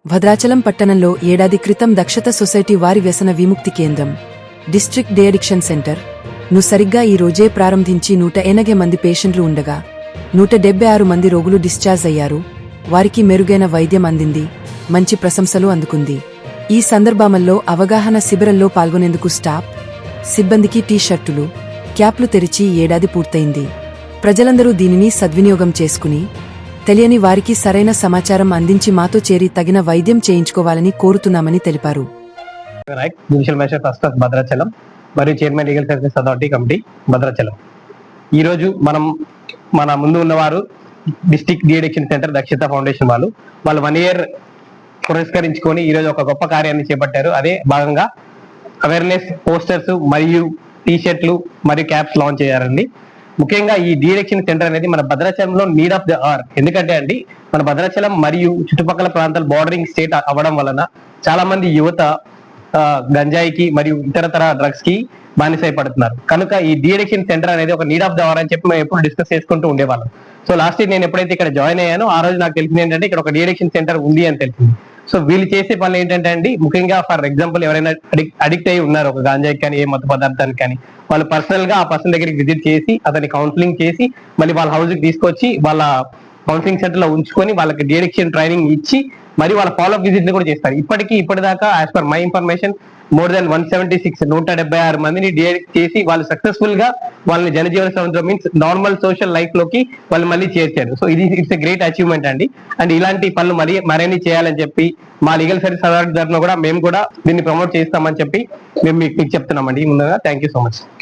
భద్రాచలం పట్టణంలో ఏడాది క్రితం దక్షత సొసైటీ వారి వ్యసన విముక్తి కేంద్రం డిస్ట్రిక్ట్ డే అడిక్షన్ సెంటర్ ను సరిగ్గా ఈ రోజే ప్రారంభించి 180 మంది పేషెంట్లు ఉండగా 176 మంది రోగులు డిశ్చార్జ్ అయ్యారు. వారికి మెరుగైన వైద్యం అందింది, మంచి ప్రశంసలు అందుకుంది. ఈ సందర్భంలో అవగాహన శిబిరంలో పాల్గొనేందుకు స్టాఫ్, సిబ్బందికి టీ షర్టులు, క్యాప్లు తెరిచి ఏడాది పూర్తయింది. ప్రజలందరూ దీనిని సద్వినియోగం చేసుకుని తెలియని వారికి సరైన సమాచారం అందించి మాతో చేరి తగిన వైద్యం చేయించుకోవాలని కోరుతున్నామని తెలిపారు. భద్రాచలం మరియు chairman legal services authority committee Bhadrachalam. ఈరోజు మన ముందు ఉన్నవారు district de addiction centre Dakshitha foundation వాళ్ళు 1 year పురస్కరించుకొని ఈరోజు ఒక గొప్ప కార్యాన్ని చేపట్టారు. అదే భాగంగా అవేర్నెస్ పోస్టర్స్ మరియు టీ షర్ట్లు మరియు క్యాప్స్ లాంచ్ చేయారండి. ముఖ్యంగా ఈ డి అడిక్షన్ సెంటర్ అనేది మన భద్రాచలంలో నీడ్ ఆఫ్ ద అవర్. ఎందుకంటే అండి మన భద్రాచలం మరియు చుట్టుపక్కల ప్రాంతాలు బార్డరింగ్ స్టేట్ అవ్వడం వలన చాలా మంది యువత గంజాయికి మరియు ఇతరతర డ్రగ్స్ కి బానిసైపడుతున్నారు. కనుక ఈ డి అడిక్షన్ సెంటర్ అనేది ఒక నీడ్ ఆఫ్ ద అవర్ అని చెప్పి మేము ఎప్పుడు డిస్కస్ చేసుకుంటూ ఉండేవాళ్ళం. సో లాస్ట్ ఇయర్ నేను ఎప్పుడైతే ఇక్కడ జాయిన్ అయ్యానో ఆ రోజు నాకు తెలిసింది ఏంటంటే ఇక్కడ ఒక డి అడిక్షన్ సెంటర్ ఉంది అని తెలిసింది. సో వీళ్ళు చేసే పనులు ఏంటంటే అండి ముఖ్యంగా ఫర్ ఎగ్జాంపుల్ ఎవరైనా అడిక్ట్ అయి ఉన్నారు ఒక గాంజాకి కానీ ఏ మత్తు పదార్థానికి కానీ, వాళ్ళు పర్సనల్ గా ఆ పర్సన్ దగ్గరికి విజిట్ చేసి అతని కౌన్సిలింగ్ చేసి మళ్ళీ వాళ్ళ హౌస్ కి తీసుకొచ్చి వాళ్ళ కౌన్సిలింగ్ సెంటర్ లో ఉంచుకొని వాళ్ళకి డి అడిక్షన్ ట్రైనింగ్ ఇచ్చి మరి వాళ్ళ ఫాలోఅప్ విజిట్ ని కూడా చేస్తారు. ఇప్పటిదాకా as per my information more than 176 మందిని డిఅడిక్ట్ చేసి వాళ్ళు సక్సెస్ఫుల్ గా వాళ్ళని జనజీవన సముద్రం మీన్స్ నార్మల్ సోషల్ లైఫ్ లోకి వాళ్ళు మళ్ళీ చేర్చారు. So it's a great achievement అండి. అండ్ ఇలాంటి పనులు మరిన్ని చేయాలని చెప్పి మా లీగల్ సర్వీస్ అథారిటీ తరఫున కూడా మేము కూడా దీన్ని ప్రమోట్ చేస్తామని చెప్పి మేము మీకు చెప్తున్నామండి. ముందుగా థ్యాంక్ యూ సో మచ్.